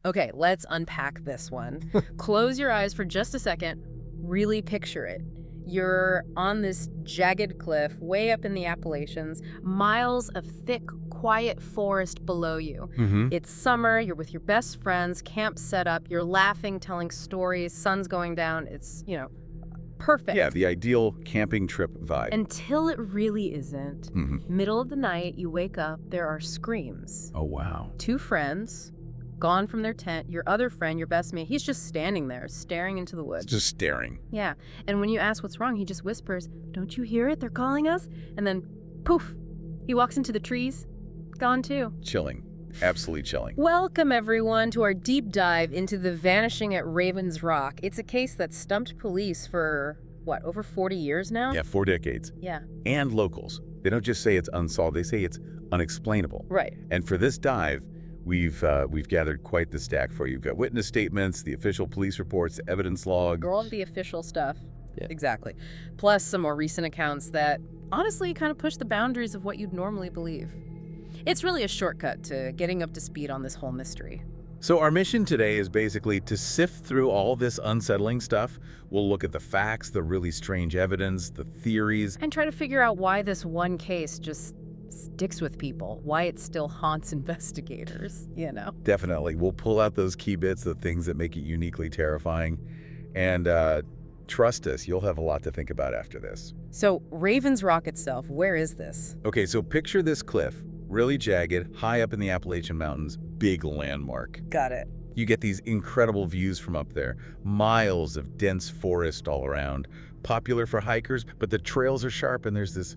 Okay, let's unpack this one. Close your eyes for just a second. Really picture it. You're on this jagged cliff way up in the Appalachians, miles of thick, quiet forest below you. Mm-hmm. It's summer, you're with your best friends, camp set up, you're laughing, telling stories, sun's going down. It's, perfect. Yeah, the ideal camping trip vibe. Until it really isn't. Mm-hmm. Middle of the night, you wake up, there are screams. Oh, wow. Two friends, gone from their tent. Your other friend, your best mate, he's just standing there, staring into the woods. Just staring. Yeah, and when you ask what's wrong, he just whispers, "Don't you hear it? They're calling us." And then, poof, he walks into the trees, gone too. Chilling. Absolutely chilling. Welcome, everyone, to our deep dive into the vanishing at Ravens Rock. It's a case that stumped police for, over 40 years now? Yeah, 4 decades. Yeah. And locals. They don't just say it's unsolved, they say it's unexplainable. Right. And for this dive, we've gathered quite the stack for you. We've got witness statements, the official police reports, evidence log. All of the official stuff. Yeah. Exactly. Plus some more recent accounts that honestly kind of push the boundaries of what you'd normally believe. It's really a shortcut to getting up to speed on this whole mystery. So our mission today is basically to sift through all this unsettling stuff. We'll look at the facts, the really strange evidence, the theories. And try to figure out why this one case just sticks with people, why it still haunts investigators, Definitely. We'll pull out those key bits, the things that make it uniquely terrifying. And trust us, you'll have a lot to think about after this. So Ravens Rock itself, where is this? Okay, so picture this cliff, really jagged, high up in the Appalachian Mountains, big landmark. Got it. You get these incredible views from up there, miles of dense forest all around, popular for hikers, but the trails are sharp and there's this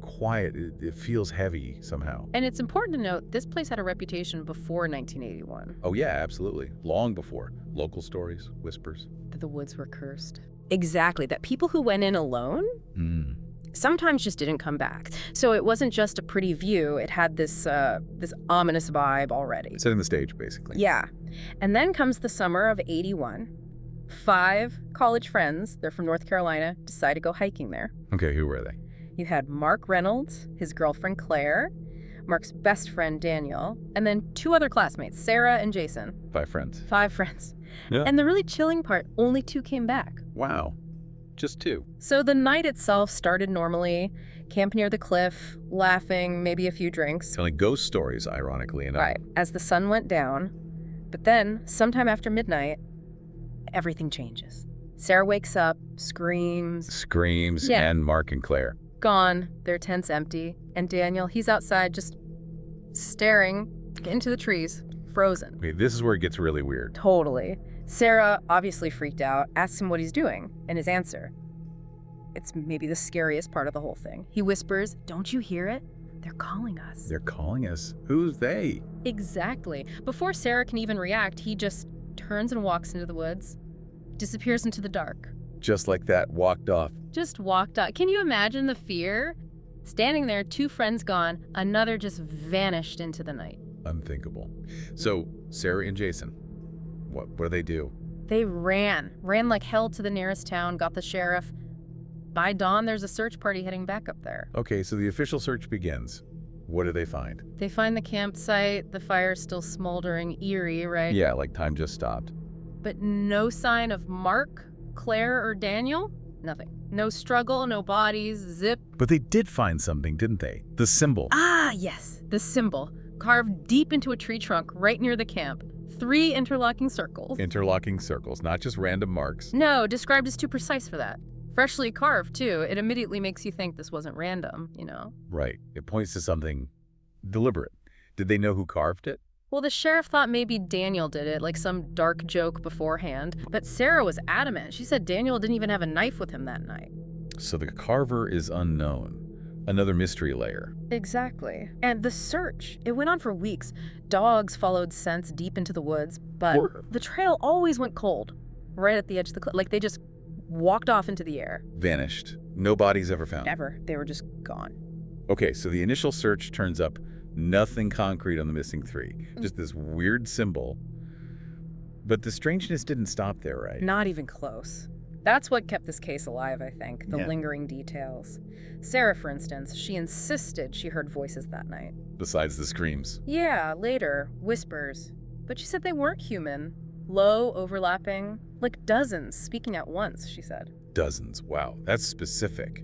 quiet, it feels heavy somehow. And it's important to note, this place had a reputation before 1981. Oh yeah, absolutely. Long before. Local stories, whispers. That the woods were cursed. Exactly, that people who went in alone sometimes just didn't come back. So it wasn't just a pretty view, it had this ominous vibe already. Setting the stage, basically. Yeah. And then comes the summer of 81. 5 college friends, they're from North Carolina, decide to go hiking there. Okay, who were they? You had Mark Reynolds, his girlfriend Claire, Mark's best friend Daniel, and then 2 other classmates, Sarah and Jason. 5 friends. 5 friends. Yeah. And the really chilling part, only 2 came back. Wow. Just 2. So the night itself started normally, camp near the cliff, laughing, maybe a few drinks. Telling ghost stories, ironically enough. Right, as the sun went down. But then, sometime after midnight, everything changes. Sarah wakes up, screams. Yeah. And Mark and Claire. Gone, their tent's empty, and Daniel, he's outside just staring into the trees, frozen. Okay, this is where it gets really weird. Totally. Sarah, obviously freaked out, asks him what he's doing, and his answer, it's maybe the scariest part of the whole thing. He whispers, "Don't you hear it? They're calling us." They're calling us? Who's they? Exactly. Before Sarah can even react, he just turns and walks into the woods, disappears into the dark. Just like that, walked off. Just walked out. Can you imagine the fear? Standing there, 2 friends gone, another just vanished into the night. Unthinkable. So, Sarah and Jason, what do they do? They ran like hell to the nearest town, got the sheriff. By dawn, there's a search party heading back up there. Okay, so the official search begins. What do they find? They find the campsite, the fire's still smoldering, eerie, right? Yeah, like time just stopped. But no sign of Mark, Claire, or Daniel? Nothing. No struggle, no bodies, zip. But they did find something, didn't they? The symbol. Ah, yes, the symbol. Carved deep into a tree trunk right near the camp. 3 interlocking circles. Interlocking circles, not just random marks. No, described as too precise for that. Freshly carved, too. It immediately makes you think this wasn't random, Right. It points to something deliberate. Did they know who carved it? Well, the sheriff thought maybe Daniel did it, like some dark joke beforehand. But Sarah was adamant. She said Daniel didn't even have a knife with him that night. So the carver is unknown. Another mystery layer. Exactly. And the search, it went on for weeks. Dogs followed scents deep into the woods, but the trail always went cold, right at the edge of the cliff. Like they just walked off into the air. Vanished. No bodies ever found. Never. They were just gone. Okay, so the initial search turns up nothing concrete on the missing 3. Just this weird symbol. But the strangeness didn't stop there, right? Not even close. That's what kept this case alive, I think, the lingering details. Sarah, for instance, she insisted she heard voices that night. Besides the screams. Yeah, later, whispers. But she said they weren't human. Low, overlapping, like dozens speaking at once, she said. Dozens. Wow, that's specific.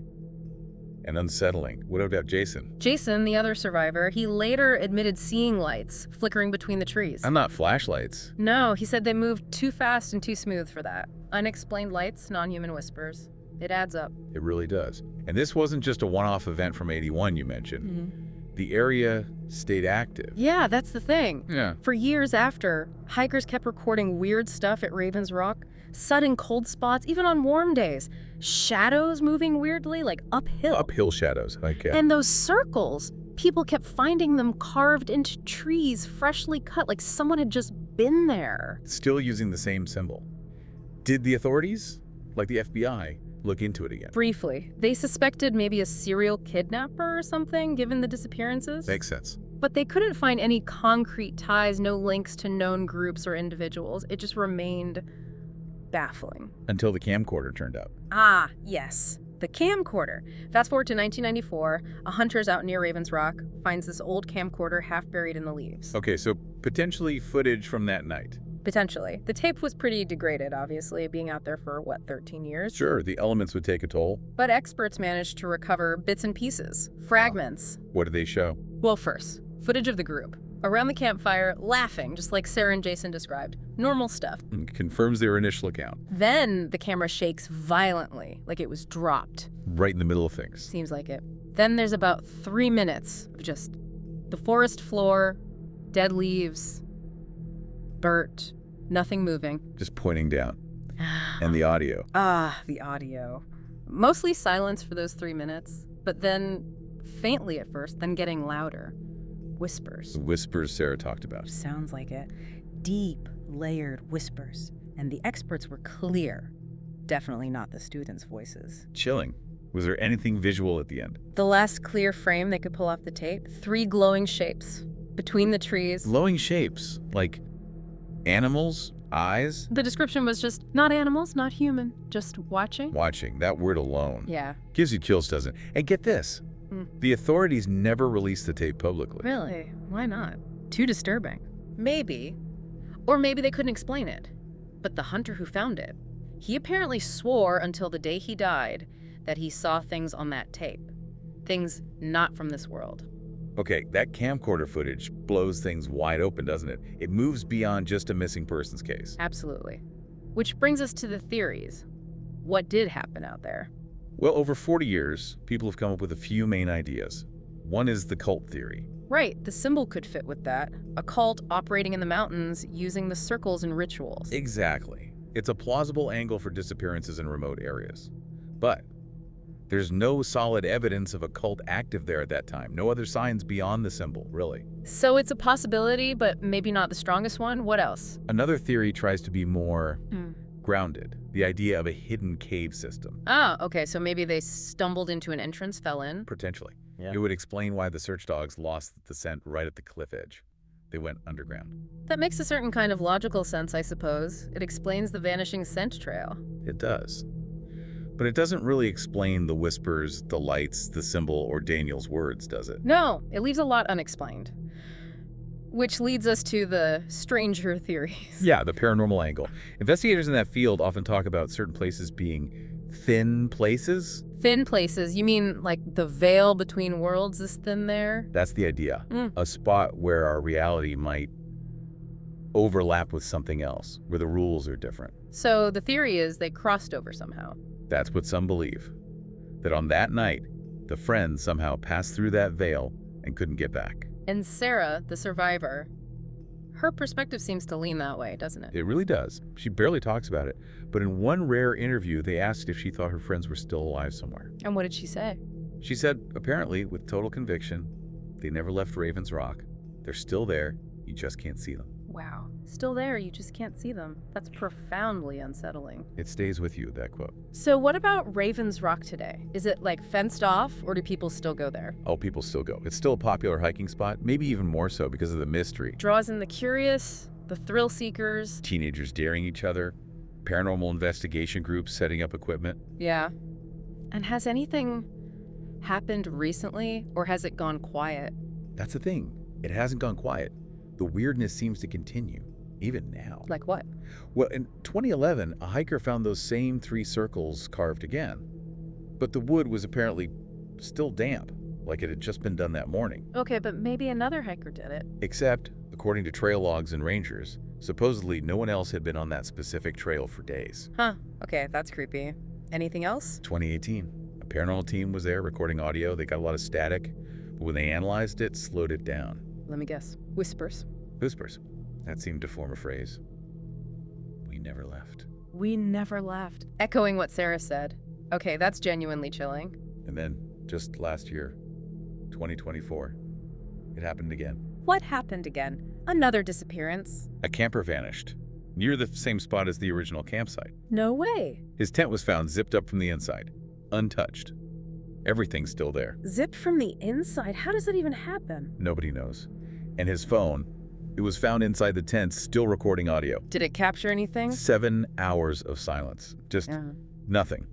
And unsettling. What about Jason? Jason, the other survivor, he later admitted seeing lights flickering between the trees. And not flashlights. No, he said they moved too fast and too smooth for that. Unexplained lights, non-human whispers. It adds up. It really does. And this wasn't just a one-off event from 81 you mentioned. Mm-hmm. The area stayed active. Yeah, that's the thing. Yeah. For years after, hikers kept recording weird stuff at Ravens Rock, sudden cold spots, even on warm days. Shadows moving weirdly, like uphill. Uphill shadows, like And those circles, people kept finding them carved into trees, freshly cut, like someone had just been there. still using the same symbol. Did the authorities, like the FBI, look into it again? Briefly, they suspected maybe a serial kidnapper or something, given the disappearances. Makes sense. But they couldn't find any concrete ties, no links to known groups or individuals. It just remained baffling. Until the camcorder turned up. Ah, yes. The camcorder. Fast forward to 1994, a hunter's out near Ravens Rock finds this old camcorder half buried in the leaves. Okay, so potentially footage from that night. Potentially. The tape was pretty degraded, obviously, being out there for, 13 years? Sure, the elements would take a toll. But experts managed to recover bits and pieces, fragments. What did they show? Well, first, footage of the group. Around the campfire, laughing, just like Sarah and Jason described. Normal stuff. Confirms their initial account. Then the camera shakes violently, like it was dropped. Right in the middle of things. Seems like it. Then there's about 3 minutes of just the forest floor, dead leaves, Bert, nothing moving. Just pointing down. And the audio. The audio. Mostly silence for those 3 minutes, but then faintly at first, then getting louder. Whispers. The whispers Sarah talked about. Sounds like it. Deep, layered whispers. And the experts were clear. Definitely not the students' voices. Chilling. Was there anything visual at the end? The last clear frame they could pull off the tape, 3 glowing shapes between the trees. Glowing shapes. Like animals? Eyes? The description was just not animals, not human, just watching. Watching. That word alone. Yeah. Gives you chills, doesn't it? And get this. The authorities never released the tape publicly. Really? Why not? Too disturbing. Maybe. Or maybe they couldn't explain it. But the hunter who found it, he apparently swore until the day he died that he saw things on that tape. Things not from this world. Okay, that camcorder footage blows things wide open, doesn't it? It moves beyond just a missing persons case. Absolutely. Which brings us to the theories. What did happen out there? Well, over 40 years, people have come up with a few main ideas. One is the cult theory. Right, the symbol could fit with that. A cult operating in the mountains using the circles and rituals. Exactly. It's a plausible angle for disappearances in remote areas. But there's no solid evidence of a cult active there at that time. No other signs beyond the symbol, really. So it's a possibility, but maybe not the strongest one. What else? Another theory tries to be more grounded. The idea of a hidden cave system. Ah, okay, so maybe they stumbled into an entrance, fell in. Potentially. Yeah. It would explain why the search dogs lost the scent right at the cliff edge. They went underground. That makes a certain kind of logical sense, I suppose. It explains the vanishing scent trail. It does. But it doesn't really explain the whispers, the lights, the symbol, or Daniel's words, does it? No, it leaves a lot unexplained. Which leads us to the stranger theories. Yeah, the paranormal angle. Investigators in that field often talk about certain places being thin places. Thin places? You mean like the veil between worlds is thin there? That's the idea. A spot where our reality might overlap with something else, where the rules are different. So the theory is they crossed over somehow. That's what some believe. That on that night, the friends somehow passed through that veil and couldn't get back. And Sarah, the survivor, her perspective seems to lean that way, doesn't it? It really does. She barely talks about it. But in one rare interview, they asked if she thought her friends were still alive somewhere. And what did she say? She said, apparently, with total conviction, they never left Ravens Rock. They're still there. You just can't see them. Wow. Still there, you just can't see them. That's profoundly unsettling. It stays with you, that quote. So what about Ravens Rock today? Is it like fenced off, or do people still go there? Oh, people still go. It's still a popular hiking spot, maybe even more so because of the mystery. Draws in the curious, the thrill seekers. Teenagers daring each other, paranormal investigation groups setting up equipment. Yeah. And has anything happened recently, or has it gone quiet? That's the thing. It hasn't gone quiet. The weirdness seems to continue. even now. Like what? Well, in 2011, a hiker found those same 3 circles carved again. But the wood was apparently still damp, like it had just been done that morning. Okay, but maybe another hiker did it. Except, according to trail logs and rangers, supposedly no one else had been on that specific trail for days. Huh. Okay, that's creepy. Anything else? 2018. A paranormal team was there recording audio. They got a lot of static, but when they analyzed it, slowed it down. Let me guess. Whispers. Whispers. That seemed to form a phrase. We never left. We never left. Echoing what Sarah said. Okay, that's genuinely chilling. And then, just last year, 2024, it happened again. What happened again? Another disappearance. A camper vanished, near the same spot as the original campsite. No way. His tent was found zipped up from the inside, untouched. Everything's still there. Zipped from the inside? How does that even happen? Nobody knows. And his phone, it was found inside the tent, still recording audio. Did it capture anything? 7 hours of silence. Just nothing,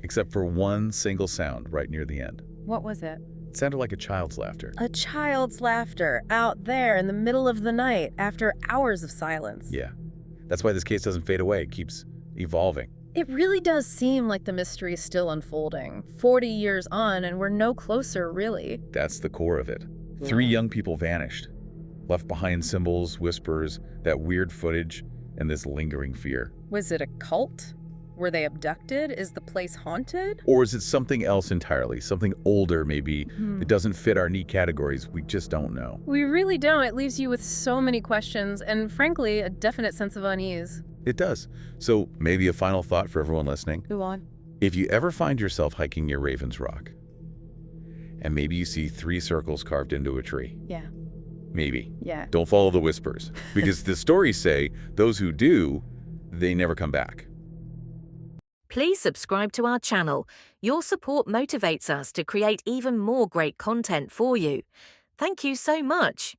except for one single sound right near the end. What was it? It sounded like a child's laughter. A child's laughter out there in the middle of the night after hours of silence. Yeah. That's why this case doesn't fade away. It keeps evolving. It really does seem like the mystery is still unfolding. 40 years on, and we're no closer, really. That's the core of it. 3 young people vanished, left behind symbols, whispers, that weird footage, and this lingering fear. Was it a cult? Were they abducted? Is the place haunted? Or is it something else entirely? Something older, maybe, that doesn't fit our neat categories? We just don't know. We really don't. It leaves you with so many questions and, frankly, a definite sense of unease. It does. So maybe a final thought for everyone listening. Go on. If you ever find yourself hiking near Ravens Rock, and maybe you see 3 circles carved into a tree. Yeah. Maybe. Yeah. Don't follow the whispers. Because the stories say those who do, they never come back. Please subscribe to our channel. Your support motivates us to create even more great content for you. Thank you so much.